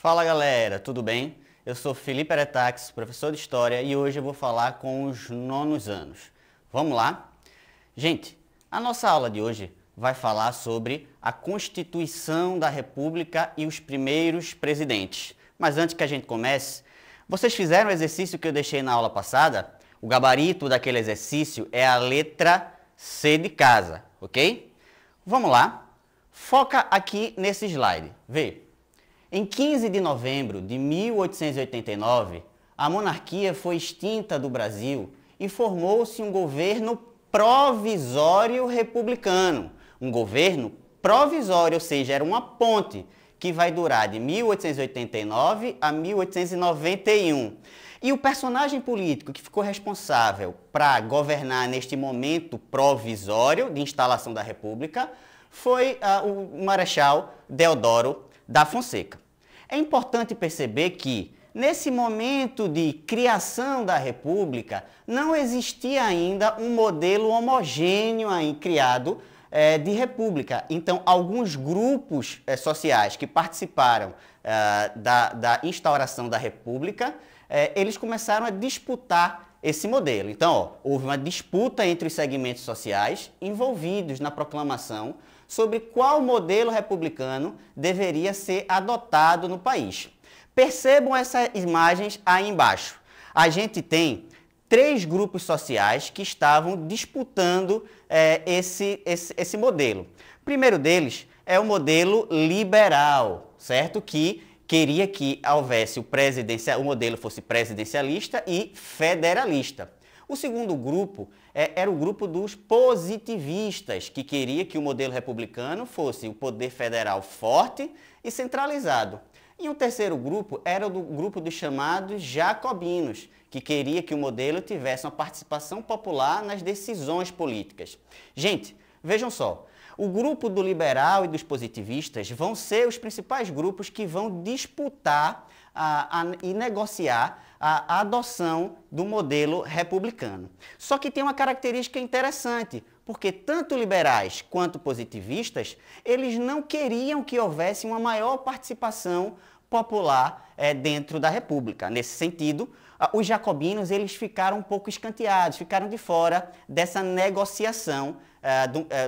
Fala galera, tudo bem? Eu sou Felipe Aretax, professor de História, e hoje eu vou falar com os nonos anos. Vamos lá? Gente, a nossa aula de hoje vai falar sobre a Constituição da República e os primeiros presidentes. Mas antes que a gente comece, vocês fizeram o exercício que eu deixei na aula passada? O gabarito daquele exercício é a letra C de casa, ok? Vamos lá. Foca aqui nesse slide. Vê. Em 15 de novembro de 1889, a monarquia foi extinta do Brasil e formou-se um governo provisório republicano. Um governo provisório, ou seja, era uma ponte que vai durar de 1889 a 1891. E o personagem político que ficou responsável para governar neste momento provisório de instalação da República foi o Marechal Deodoro da Fonseca. É importante perceber que, nesse momento de criação da República, não existia ainda um modelo homogêneo criado de república. Então, alguns grupos sociais que participaram da instauração da República, eles começaram a disputar esse modelo. Então, houve uma disputa entre os segmentos sociais envolvidos na proclamação sobre qual modelo republicano deveria ser adotado no país. Percebam essas imagens aí embaixo. A gente tem três grupos sociais que estavam disputando esse modelo. O primeiro deles é o modelo liberal, certo? Que queria que houvesse o modelo fosse presidencialista e federalista. O segundo grupo era o grupo dos positivistas, que queria que o modelo republicano fosse o poder federal forte e centralizado. E o terceiro grupo era o grupo dos chamados jacobinos, que queria que o modelo tivesse uma participação popular nas decisões políticas. Gente, vejam só, o grupo do liberal e dos positivistas vão ser os principais grupos que vão disputar e negociar a adoção do modelo republicano. Só que tem uma característica interessante, porque tanto liberais quanto positivistas, eles não queriam que houvesse uma maior participação popular dentro da República. Nesse sentido, os jacobinos eles ficaram um pouco escanteados, ficaram de fora dessa negociação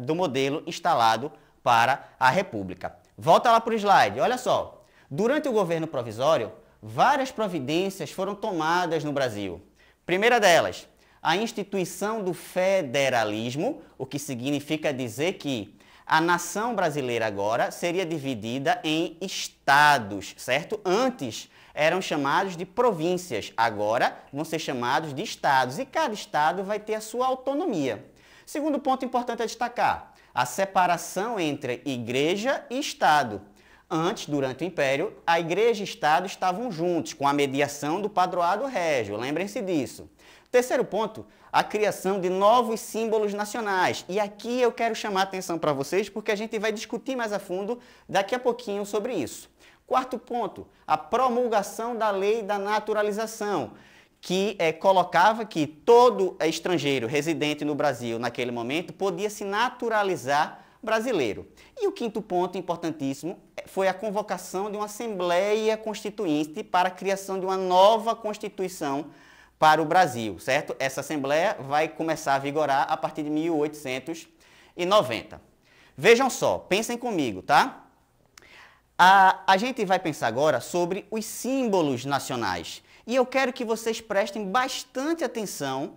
do modelo instalado para a República. Volta lá para o slide, olha só. Durante o governo provisório, várias providências foram tomadas no Brasil. Primeira delas, a instituição do federalismo, o que significa dizer que a nação brasileira agora seria dividida em estados, certo? Antes eram chamados de províncias, agora vão ser chamados de estados e cada estado vai ter a sua autonomia. Segundo ponto importante a destacar, a separação entre igreja e estado. Antes, durante o Império, a Igreja e o Estado estavam juntos, com a mediação do padroado régio, lembrem-se disso. Terceiro ponto, a criação de novos símbolos nacionais. E aqui eu quero chamar a atenção para vocês, porque a gente vai discutir mais a fundo daqui a pouquinho sobre isso. Quarto ponto, a promulgação da Lei da Naturalização, que colocava que todo estrangeiro residente no Brasil naquele momento podia se naturalizar brasileiro. E o quinto ponto importantíssimo foi a convocação de uma Assembleia Constituinte para a criação de uma nova Constituição para o Brasil, certo? Essa Assembleia vai começar a vigorar a partir de 1890. Vejam só, pensem comigo, tá? A gente vai pensar agora sobre os símbolos nacionais. E eu quero que vocês prestem bastante atenção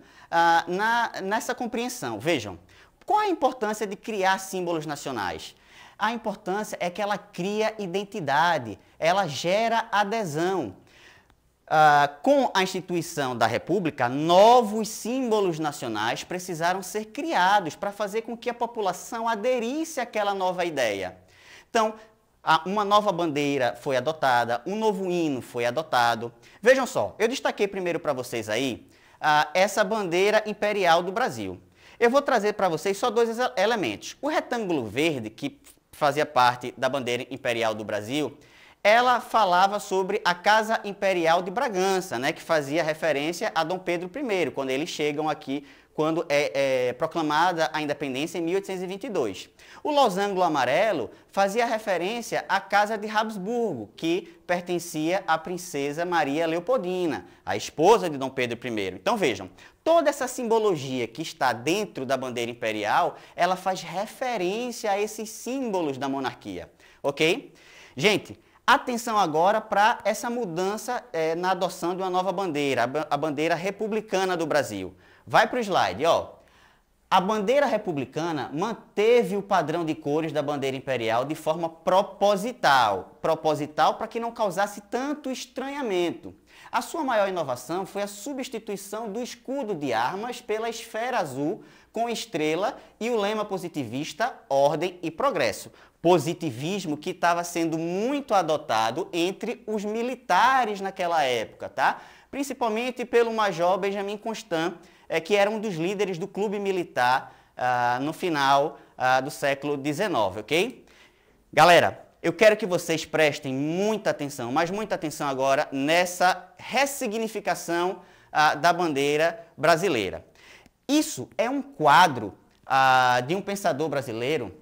nessa compreensão. Vejam, qual a importância de criar símbolos nacionais? A importância é que ela cria identidade, ela gera adesão. Com a instituição da República, novos símbolos nacionais precisaram ser criados para fazer com que a população aderisse àquela nova ideia. Então, uma nova bandeira foi adotada, um novo hino foi adotado. Vejam só, eu destaquei primeiro para vocês aí essa bandeira imperial do Brasil. Eu vou trazer para vocês só dois elementos. O retângulo verde, que fazia parte da bandeira imperial do Brasil, ela falava sobre a Casa Imperial de Bragança, né, que fazia referência a Dom Pedro I, quando eles chegam aqui quando é proclamada a independência em 1822. O losango amarelo fazia referência à Casa de Habsburgo, que pertencia à princesa Maria Leopoldina, a esposa de Dom Pedro I. Então vejam, toda essa simbologia que está dentro da bandeira imperial, ela faz referência a esses símbolos da monarquia, ok? Gente, atenção agora para essa mudança na adoção de uma nova bandeira, a bandeira republicana do Brasil. Vai para o slide, ó. A bandeira republicana manteve o padrão de cores da bandeira imperial de forma proposital. Proposital para que não causasse tanto estranhamento. A sua maior inovação foi a substituição do escudo de armas pela esfera azul com estrela e o lema positivista Ordem e Progresso. Positivismo que estava sendo muito adotado entre os militares naquela época, tá? Principalmente pelo Major Benjamin Constant, que era um dos líderes do clube militar no final do século XIX, ok? Galera, eu quero que vocês prestem muita atenção, mas muita atenção agora nessa ressignificação da bandeira brasileira. Isso é um quadro de um pensador brasileiro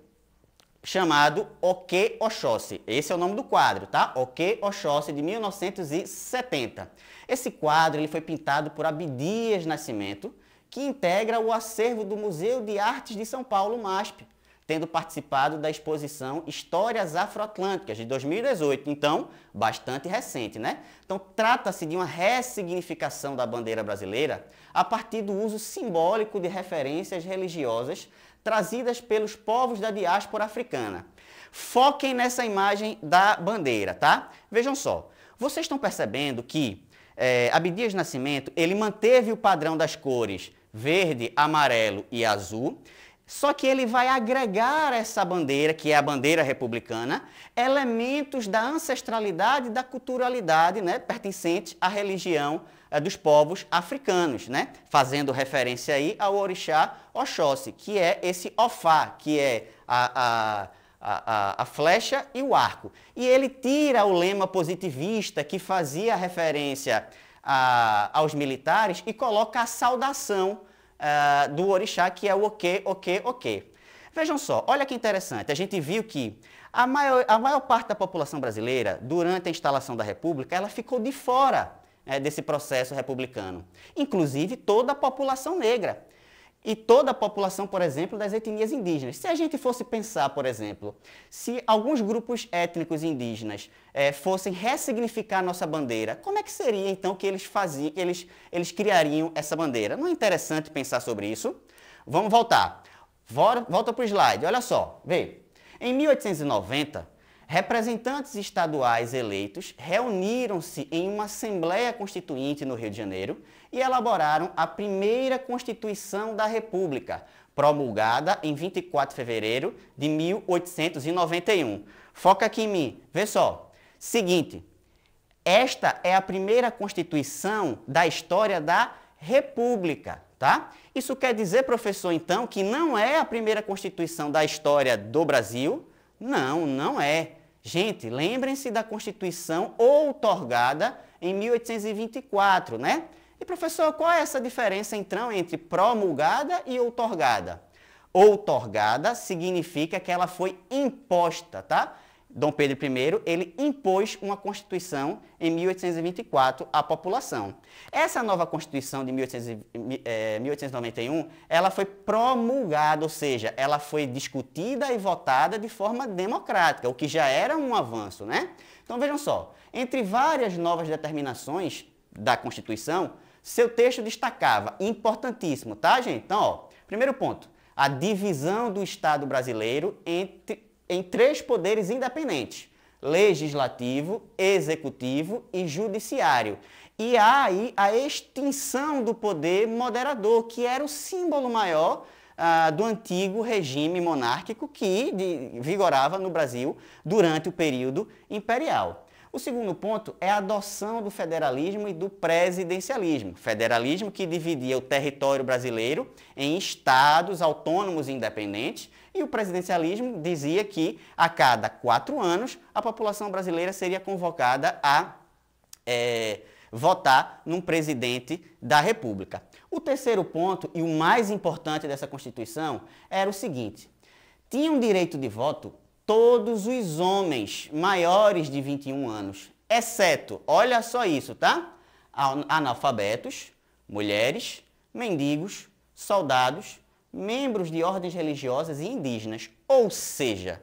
chamado Oquê Oxóssi. Esse é o nome do quadro, tá? Oquê Oxóssi, de 1970. Esse quadro ele foi pintado por Abdias Nascimento, que integra o acervo do Museu de Artes de São Paulo, MASP, tendo participado da exposição Histórias Afroatlânticas, de 2018. Então, bastante recente, né? Então, trata-se de uma ressignificação da bandeira brasileira a partir do uso simbólico de referências religiosas trazidas pelos povos da diáspora africana. Foquem nessa imagem da bandeira, tá? Vejam só, vocês estão percebendo que Abdias Nascimento, ele manteve o padrão das cores verde, amarelo e azul, só que ele vai agregar a essa bandeira, que é a bandeira republicana, elementos da ancestralidade e da culturalidade, né, pertencentes à religião dos povos africanos, né, fazendo referência aí ao orixá Oxóssi, que é esse Ofá, que é a flecha e o arco. E ele tira o lema positivista que fazia referência aos militares e coloca a saudação do orixá, que é o Oquê, Oquê, Oquê. Vejam só, olha que interessante, a gente viu que a maior parte da população brasileira, durante a instalação da República, ela ficou de fora desse processo republicano, inclusive toda a população negra. E toda a população, por exemplo, das etnias indígenas. Se a gente fosse pensar, por exemplo, se alguns grupos étnicos indígenas fossem ressignificar a nossa bandeira, como é que seria então que eles faziam, que eles criariam essa bandeira? Não é interessante pensar sobre isso? Vamos voltar. Volta para o slide, olha só, vê. Em 1890, representantes estaduais eleitos reuniram-se em uma Assembleia Constituinte no Rio de Janeiro e elaboraram a primeira Constituição da República, promulgada em 24 de fevereiro de 1891. Foca aqui em mim, vê só. Seguinte, esta é a primeira Constituição da história da República, tá? Isso quer dizer, professor, então, que não é a primeira Constituição da história do Brasil? Não, não é. Gente, lembrem-se da Constituição outorgada em 1824, né? E, professor, qual é essa diferença, então, entre promulgada e outorgada? Outorgada significa que ela foi imposta, tá? Dom Pedro I, ele impôs uma Constituição em 1824 à população. Essa nova Constituição de 1891, ela foi promulgada, ou seja, ela foi discutida e votada de forma democrática, o que já era um avanço, né? Então, vejam só, entre várias novas determinações da Constituição, seu texto destacava, importantíssimo, tá, gente? Então, ó, primeiro ponto, a divisão do Estado brasileiro em três poderes independentes, legislativo, executivo e judiciário. E há aí a extinção do poder moderador, que era o símbolo maior do antigo regime monárquico que vigorava no Brasil durante o período imperial. O segundo ponto é a adoção do federalismo e do presidencialismo. Federalismo que dividia o território brasileiro em estados autônomos e independentes, e o presidencialismo dizia que a cada 4 anos a população brasileira seria convocada a votar num presidente da República. O terceiro ponto, e o mais importante dessa Constituição, era o seguinte: tinham direito de voto todos os homens maiores de 21 anos, exceto, olha só isso, tá? Analfabetos, mulheres, mendigos, soldados, membros de ordens religiosas e indígenas. Ou seja,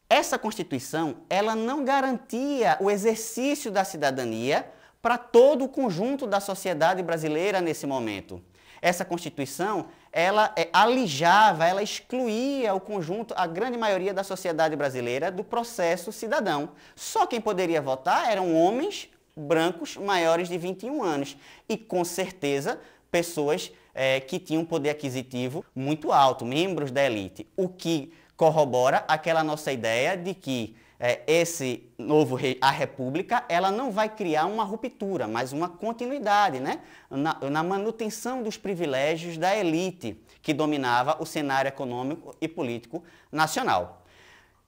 essa Constituição, ela não garantia o exercício da cidadania para todo o conjunto da sociedade brasileira nesse momento. Essa Constituição, ela alijava, ela excluía o conjunto, a grande maioria da sociedade brasileira do processo cidadão. Só quem poderia votar eram homens brancos maiores de 21 anos e, com certeza, pessoas que tinham poder aquisitivo muito alto, membros da elite, o que corrobora aquela nossa ideia de que a República, ela não vai criar uma ruptura, mas uma continuidade, né? Na manutenção dos privilégios da elite que dominava o cenário econômico e político nacional.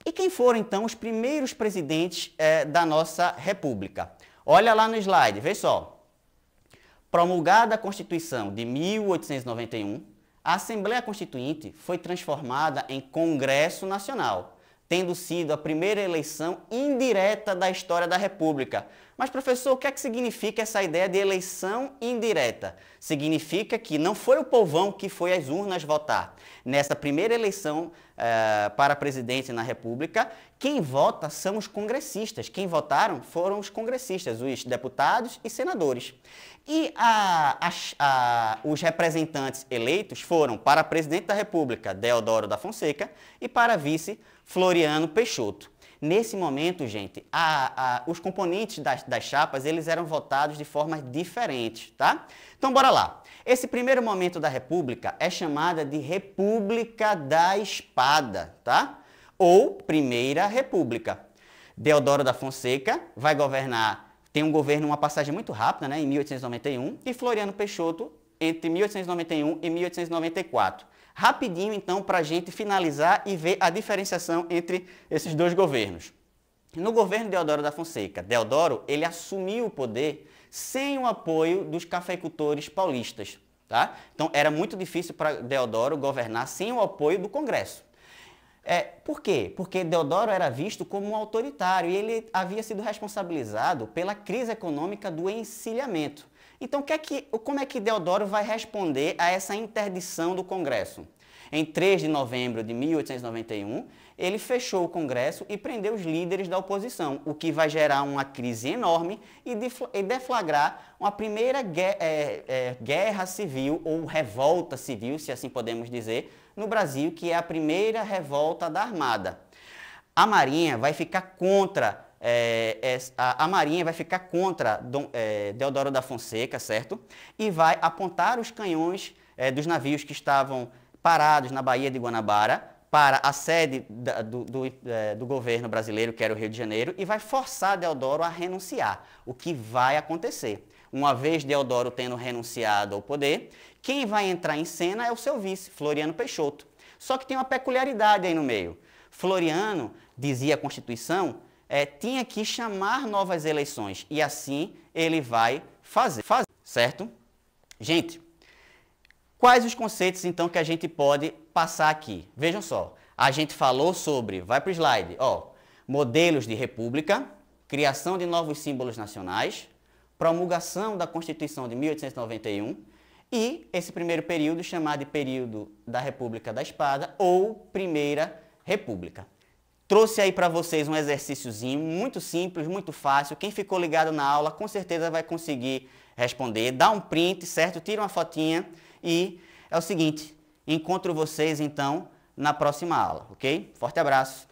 E quem foram, então, os primeiros presidentes da nossa República? Olha lá no slide, vê só. Promulgada a Constituição de 1891, a Assembleia Constituinte foi transformada em Congresso Nacional, tendo sido a primeira eleição indireta da história da República. Mas, professor, o que é que significa essa ideia de eleição indireta? Significa que não foi o povão que foi às urnas votar. Nessa primeira eleição para presidente na República, quem vota são os congressistas. Quem votaram foram os congressistas, os deputados e senadores. E os representantes eleitos foram para presidente da República, Deodoro da Fonseca, e para vice, Floriano Peixoto. Nesse momento, gente, os componentes das chapas, eles eram votados de formas diferentes, tá? Então, bora lá. Esse primeiro momento da República é chamada de República da Espada, tá? Ou Primeira República. Deodoro da Fonseca vai governar, tem um governo, uma passagem muito rápida, né, em 1891, e Floriano Peixoto entre 1891 e 1894. Rapidinho, então, para a gente finalizar e ver a diferenciação entre esses dois governos. No governo de Deodoro da Fonseca, Deodoro, ele assumiu o poder sem o apoio dos cafeicultores paulistas, tá? Então, era muito difícil para Deodoro governar sem o apoio do Congresso. Por quê? Porque Deodoro era visto como um autoritário e ele havia sido responsabilizado pela crise econômica do encilhamento. Então, como é que Deodoro vai responder a essa interdição do Congresso? Em 3 de novembro de 1891, ele fechou o Congresso e prendeu os líderes da oposição, o que vai gerar uma crise enorme e deflagrar uma primeira guerra civil, ou revolta civil, se assim podemos dizer, no Brasil, que é a primeira revolta da Armada. A Marinha vai ficar contra Deodoro da Fonseca, certo? E vai apontar os canhões dos navios que estavam parados na Baía de Guanabara para a sede do governo brasileiro, que era o Rio de Janeiro, e vai forçar Deodoro a renunciar, o que vai acontecer. Uma vez Deodoro tendo renunciado ao poder, quem vai entrar em cena é o seu vice, Floriano Peixoto. Só que tem uma peculiaridade aí no meio. Floriano, dizia a Constituição, tinha que chamar novas eleições, e assim ele vai fazer, certo? Gente, quais os conceitos então que a gente pode passar aqui? Vejam só, a gente falou sobre, vai para o slide, modelos de república, criação de novos símbolos nacionais, promulgação da Constituição de 1891 e esse primeiro período chamado de período da República da Espada ou Primeira República. Trouxe aí para vocês um exercíciozinho muito simples, muito fácil. Quem ficou ligado na aula com certeza vai conseguir responder. Dá um print, certo? Tira uma fotinha e é o seguinte, encontro vocês então na próxima aula, ok? Forte abraço!